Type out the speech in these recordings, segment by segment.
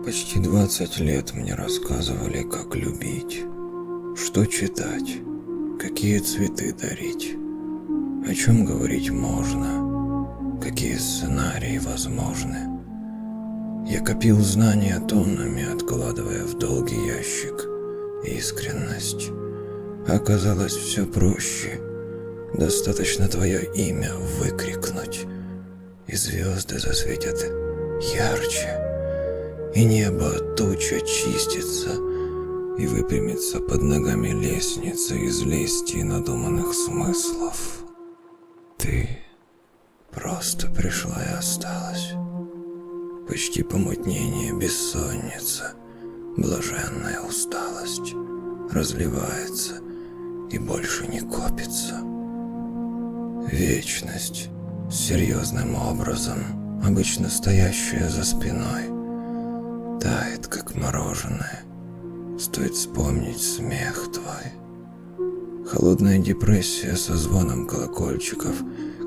Почти 20 лет мне рассказывали, как любить, что читать, какие цветы дарить, о чем говорить можно, какие сценарии возможны. Я копил знания тоннами, откладывая в долгий ящик искренность. Оказалось все проще. Достаточно твое имя выкрикнуть, и звезды засветят ярче, и небо от туч очистится, и выпрямится под ногами лестница из лести и надуманных смыслов. Ты просто пришла и осталась. Почти помутнение, бессонница, блаженная усталость разливается и больше не копится. Вечность с серьезным образом, обычно стоящая за спиной, тает, как мороженое. Стоит вспомнить смех твой. Холодная депрессия со звоном колокольчиков,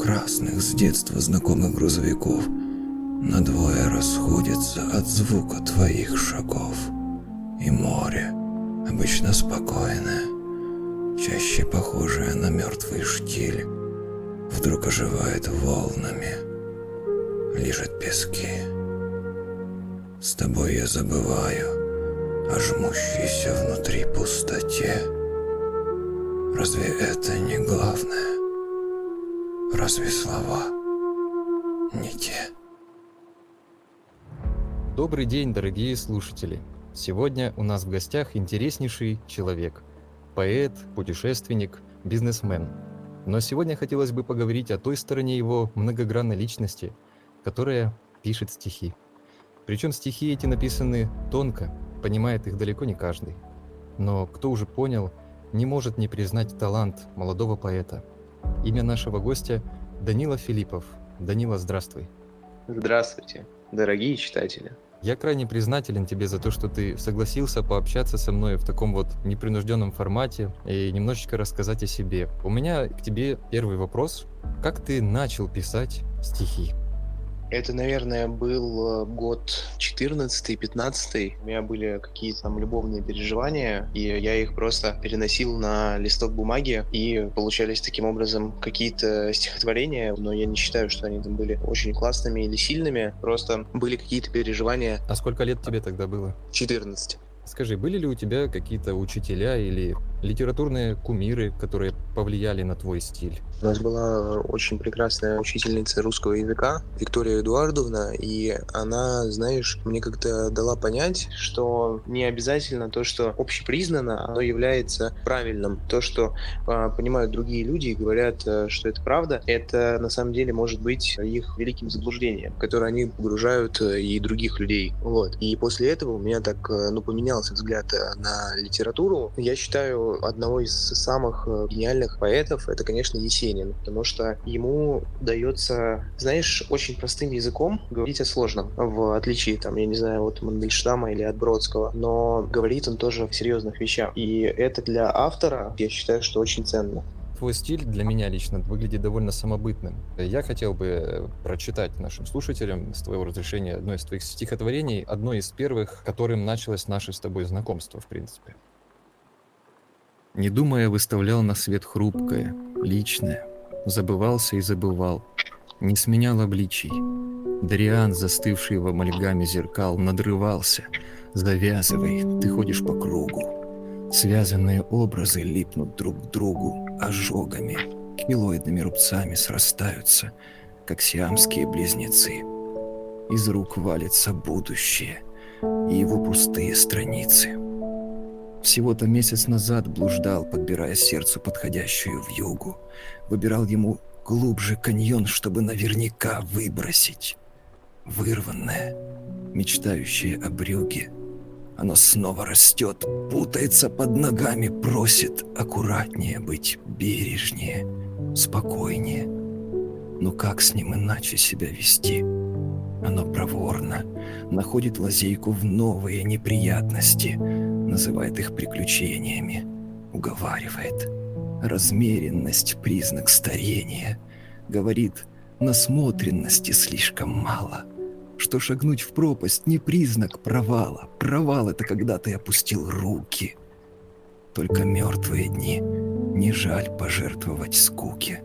красных с детства знакомых грузовиков, надвое расходится от звука твоих шагов. И море, обычно спокойное, чаще похожее на мертвый штиль, вдруг оживает волнами, лижет пески. С тобой я забываю о жмущейся внутри пустоте. Разве это не главное? Разве слова не те? Добрый день, дорогие слушатели! Сегодня у нас в гостях интереснейший человек. Поэт, путешественник, бизнесмен. Но сегодня хотелось бы поговорить о той стороне его многогранной личности, которая пишет стихи. Причем стихи эти написаны тонко, понимает их далеко не каждый. Но кто уже понял, не может не признать талант молодого поэта. Имя нашего гостя – Данила Филиппов. Данила, здравствуй. Здравствуйте, дорогие читатели. Я крайне признателен тебе за то, что ты согласился пообщаться со мной в таком вот непринужденном формате и немножечко рассказать о себе. У меня к тебе первый вопрос. Как ты начал писать стихи? Это, наверное, был год 14-15. У меня были какие-то там любовные переживания, и я их просто переносил на листок бумаги, и получались таким образом какие-то стихотворения, но я не считаю, что они там были очень классными или сильными, просто были какие-то переживания. А сколько лет тебе тогда было? 14. Скажи, были ли у тебя какие-то учителя или литературные кумиры, которые повлияли на твой стиль? У нас была очень прекрасная учительница русского языка Виктория Эдуардовна, и она, знаешь, мне как-то дала понять, что не обязательно то, что общепризнано, оно является правильным. То, что понимают другие люди и говорят, что это правда, это на самом деле может быть их великим заблуждением, в которое они погружают и других людей. Вот. И после этого у меня так, поменялся взгляд на литературу. Я считаю, одного из самых гениальных поэтов это, конечно, Есенин, потому что ему удается, знаешь, очень простым языком говорить о сложном, в отличие, там, я не знаю, от Мандельштама или от Бродского, но говорит он тоже о серьезных вещах. И это для автора, я считаю, что очень ценно. Твой стиль для меня лично выглядит довольно самобытным. Я хотел бы прочитать нашим слушателям, с твоего разрешения, одно из твоих стихотворений, одно из первых, которым началось наше с тобой знакомство, в принципе. Не думая, выставлял на свет хрупкое, личное, забывался и забывал, не сменял обличий. Дариан, застывший в амальгаме зеркал, надрывался. Завязывай, ты ходишь по кругу. Связанные образы липнут друг к другу ожогами, килоидными рубцами срастаются, как сиамские близнецы. Из рук валится будущее и его пустые страницы. Всего-то месяц назад блуждал, подбирая сердцу подходящую вьюгу. Выбирал ему глубже каньон, чтобы наверняка выбросить. Вырванное, мечтающее о брюге. Оно снова растет, путается под ногами, просит аккуратнее быть, бережнее, спокойнее. Но как с ним иначе себя вести? Оно проворно, находит лазейку в новые неприятности, называет их приключениями, уговаривает. Размеренность – признак старения. Говорит, насмотренности слишком мало. что шагнуть в пропасть не признак провала. Провал — это когда ты опустил руки. Только мертвые дни не жаль пожертвовать скуке.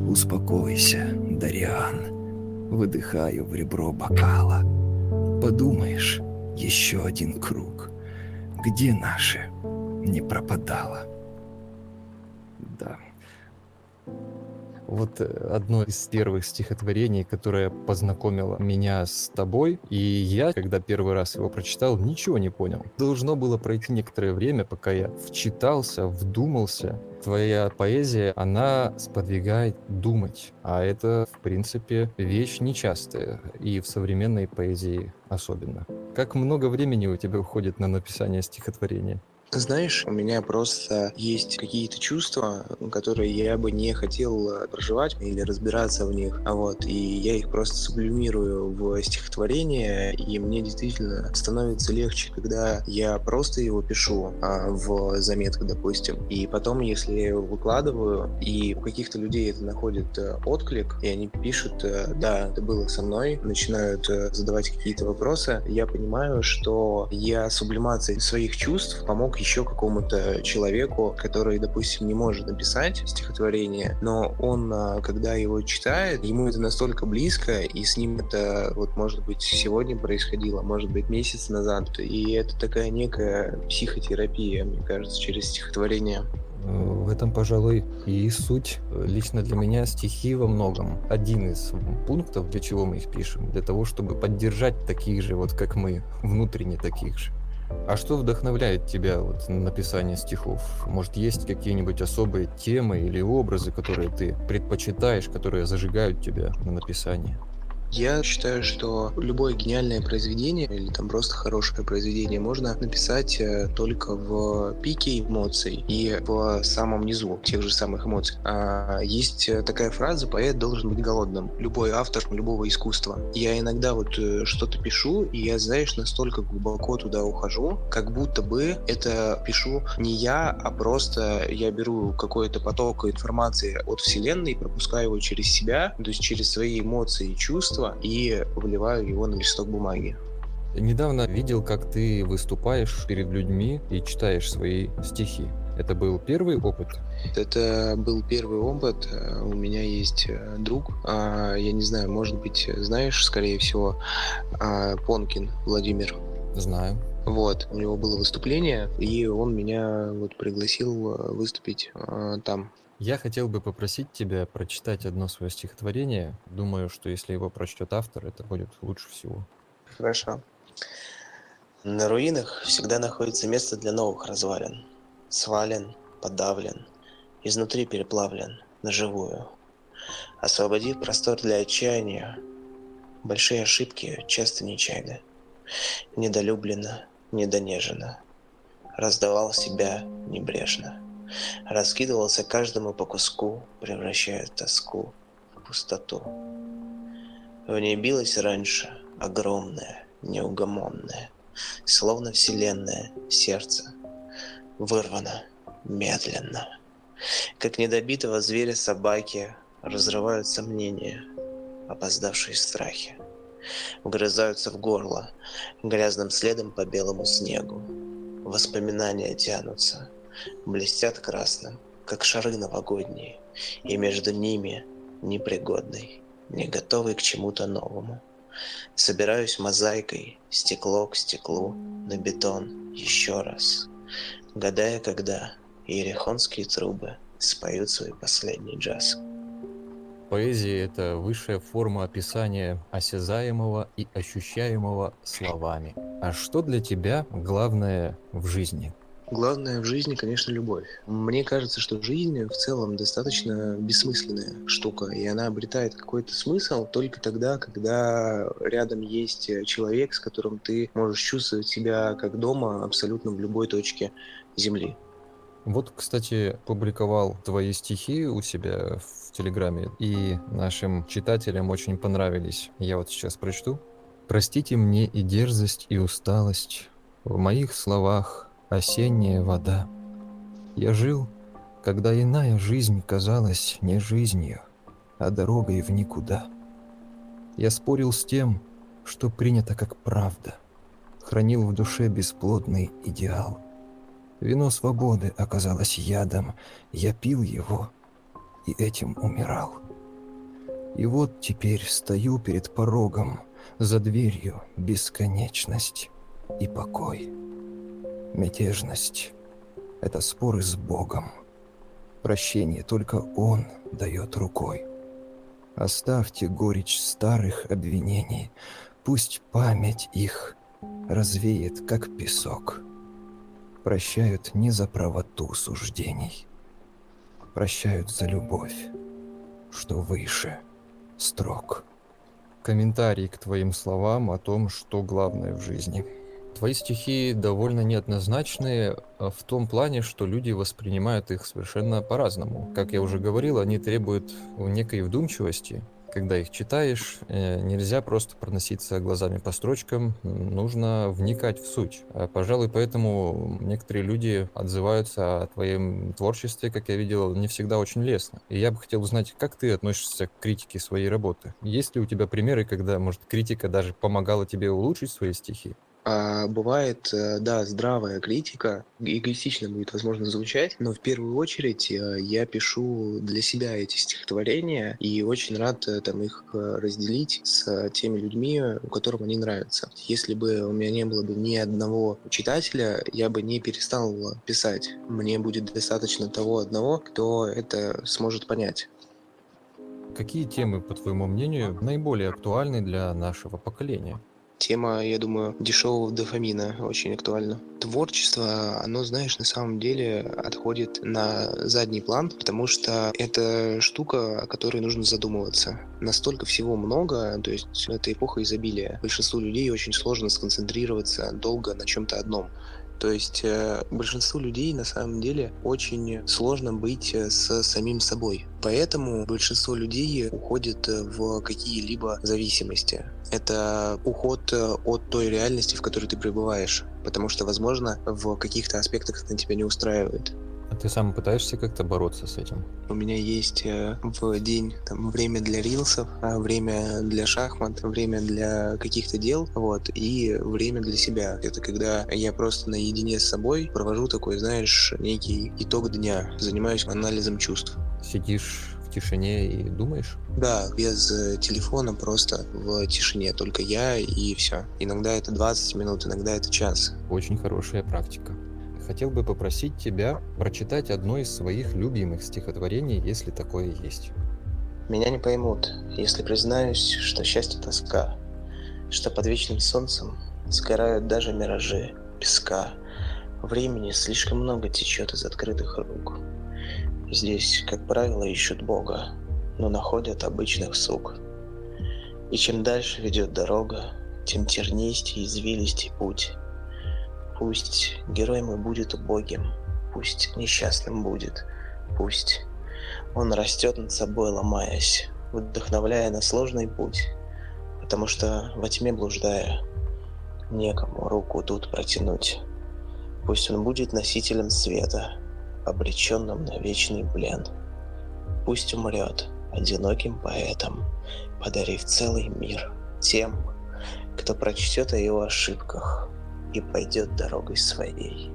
Успокойся, Дариан, выдыхаю в ребро бокала. Подумаешь, еще один круг. Где наше не пропадало? Да. Вот одно из первых стихотворений, которое познакомило меня с тобой, и я, когда первый раз его прочитал, ничего не понял. Должно было пройти некоторое время, пока я вчитался, вдумался. Твоя поэзия, она сподвигает думать, а это, в принципе, вещь нечастая, и в современной поэзии особенно. Как много времени у тебя уходит на написание стихотворения? Знаешь, у меня просто есть какие-то чувства, которые я бы не хотел проживать или разбираться в них. И я их просто сублимирую в стихотворение, и мне действительно становится легче, когда я просто его пишу в заметках, допустим. И потом, если я его выкладываю, и у каких-то людей это находит отклик, и они пишут: да, это было со мной, начинают задавать какие-то вопросы, я понимаю, что я сублимацией своих чувств помог еще какому-то человеку, который, допустим, не может написать стихотворение, но он, когда его читает, ему это настолько близко, и с ним это, может быть, сегодня происходило, может быть, месяц назад, и это такая некая психотерапия, мне кажется, через стихотворение. В этом, пожалуй, и суть. Лично для меня стихи во многом один из пунктов, для чего мы их пишем, для того, чтобы поддержать таких же, как мы, внутренне таких же. А что вдохновляет тебя на написание стихов? Может, есть какие-нибудь особые темы или образы, которые ты предпочитаешь, которые зажигают тебя на написание? Я считаю, что любое гениальное произведение или там просто хорошее произведение можно написать только в пике эмоций и в самом низу тех же самых эмоций. Есть такая фраза: поэт должен быть голодным. Любой автор любого искусства. Я иногда что-то пишу, и я, знаешь, настолько глубоко туда ухожу, как будто бы это пишу не я, а просто я беру какой-то поток информации от вселенной, пропускаю его через себя, то есть через свои эмоции и чувства, и выливаю его на листок бумаги. Недавно видел, как ты выступаешь перед людьми и читаешь свои стихи. Это был первый опыт? Это был первый опыт. У меня есть друг, я не знаю, может быть, знаешь, скорее всего, Понкин Владимир. Знаю. У него было выступление, и он меня пригласил выступить там. Я хотел бы попросить тебя прочитать одно свое стихотворение. Думаю, что если его прочтет автор, это будет лучше всего. Хорошо. На руинах всегда находится место для новых развалин. Свален, подавлен, изнутри переплавлен на живую. Освободив простор для отчаяния, большие ошибки часто нечаянны. Недолюбленно, недонеженно. Раздавал себя небрежно. Раскидывался каждому по куску, превращая тоску в пустоту. В ней билось раньше огромное, неугомонное, словно вселенная, сердце. Вырвано медленно. Как недобитого зверя собаки разрывают сомнения, опоздавшие страхи. Вгрызаются в горло грязным следом по белому снегу. Воспоминания тянутся, блестят красным, как шары новогодние, и между ними непригодный, не готовый к чему-то новому. Собираюсь мозаикой, стекло к стеклу, на бетон еще раз, гадая, когда иерихонские трубы споют свой последний джаз. Поэзия — это высшая форма описания осязаемого и ощущаемого словами. А что для тебя главное в жизни? Главное в жизни, конечно, любовь. Мне кажется, что жизнь в целом достаточно бессмысленная штука, и она обретает какой-то смысл только тогда, когда рядом есть человек, с которым ты можешь чувствовать себя как дома абсолютно в любой точке Земли. Кстати, публиковал твои стихи у себя в Телеграме, и нашим читателям очень понравились. Я сейчас прочту. «Простите мне и дерзость, и усталость. В моих словах осенняя вода. Я жил, когда иная жизнь казалась не жизнью, а дорогой в никуда. Я спорил с тем, что принято как правда, хранил в душе бесплодный идеал. Вино свободы оказалось ядом, я пил его и этим умирал. И вот теперь стою перед порогом, за дверью бесконечность и покой. Мятежность — это споры с Богом. Прощение только Он дает рукой. Оставьте горечь старых обвинений, пусть память их развеет, как песок. Прощают не за правоту суждений, прощают за любовь, что выше строк. Комментарий к твоим словам о том, что главное в жизни. Твои стихи довольно неоднозначные в том плане, что люди воспринимают их совершенно по-разному. Как я уже говорил, они требуют некой вдумчивости. Когда их читаешь, нельзя просто проноситься глазами по строчкам, нужно вникать в суть. Пожалуй, поэтому некоторые люди отзываются о твоем творчестве, как я видел, не всегда очень лестно. И я бы хотел узнать, как ты относишься к критике своей работы? Есть ли у тебя примеры, когда, может, критика даже помогала тебе улучшить свои стихи? Бывает, да, здравая критика, эгоистично будет, возможно, звучать, но в первую очередь я пишу для себя эти стихотворения и очень рад там их разделить с теми людьми, которым они нравятся. Если бы у меня не было бы ни одного читателя, я бы не перестал писать. Мне будет достаточно того одного, кто это сможет понять. Какие темы, по твоему мнению, наиболее актуальны для нашего поколения? Тема, я думаю, дешевого дофамина очень актуальна. Творчество, оно, знаешь, на самом деле отходит на задний план, потому что это штука, о которой нужно задумываться. Настолько всего много, то есть это эпоха изобилия. Большинству людей очень сложно сконцентрироваться долго на чем-то одном. То есть большинству людей на самом деле очень сложно быть с самим собой. Поэтому большинство людей уходит в какие-либо зависимости. Это уход от той реальности, в которой ты пребываешь. Потому что, возможно, в каких-то аспектах это тебя не устраивает. А ты сам пытаешься как-то бороться с этим? У меня есть в день там, время для рилсов, время для шахмат, время для каких-то дел, вот, и время для себя. Это когда я просто наедине с собой провожу такой, знаешь, некий итог дня, занимаюсь анализом чувств. Сидишь в тишине и думаешь? Да, без телефона, просто в тишине, только я и все. Иногда это 20 минут, иногда это час. Очень хорошая практика. Хотел бы попросить тебя прочитать одно из своих любимых стихотворений, если такое есть. Меня не поймут, если признаюсь, что счастье тоска, что под вечным солнцем сгорают даже миражи песка. Времени слишком много течет из открытых рук. Здесь, как правило, ищут Бога, но находят обычных сук. И чем дальше ведет дорога, тем тернистей и извилистей путь. Пусть герой мой будет убогим, пусть несчастным будет, пусть он растет над собой, ломаясь, вдохновляя на сложный путь, потому что во тьме блуждая, некому руку тут протянуть. Пусть он будет носителем света, обреченным на вечный плен. Пусть умрет одиноким поэтом, подарив целый мир тем, кто прочтет о его ошибках и пойдет дорогой своей.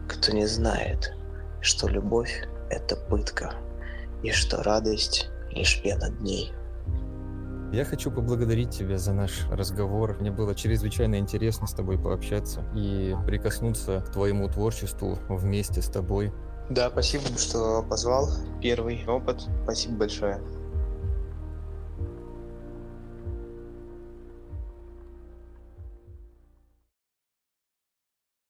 Кто не знает, что любовь — это пытка, и что радость — лишь пена дней. Я хочу поблагодарить тебя за наш разговор. Мне было чрезвычайно интересно с тобой пообщаться и прикоснуться к твоему творчеству вместе с тобой. Да, спасибо, что позвал. Первый опыт. Спасибо большое.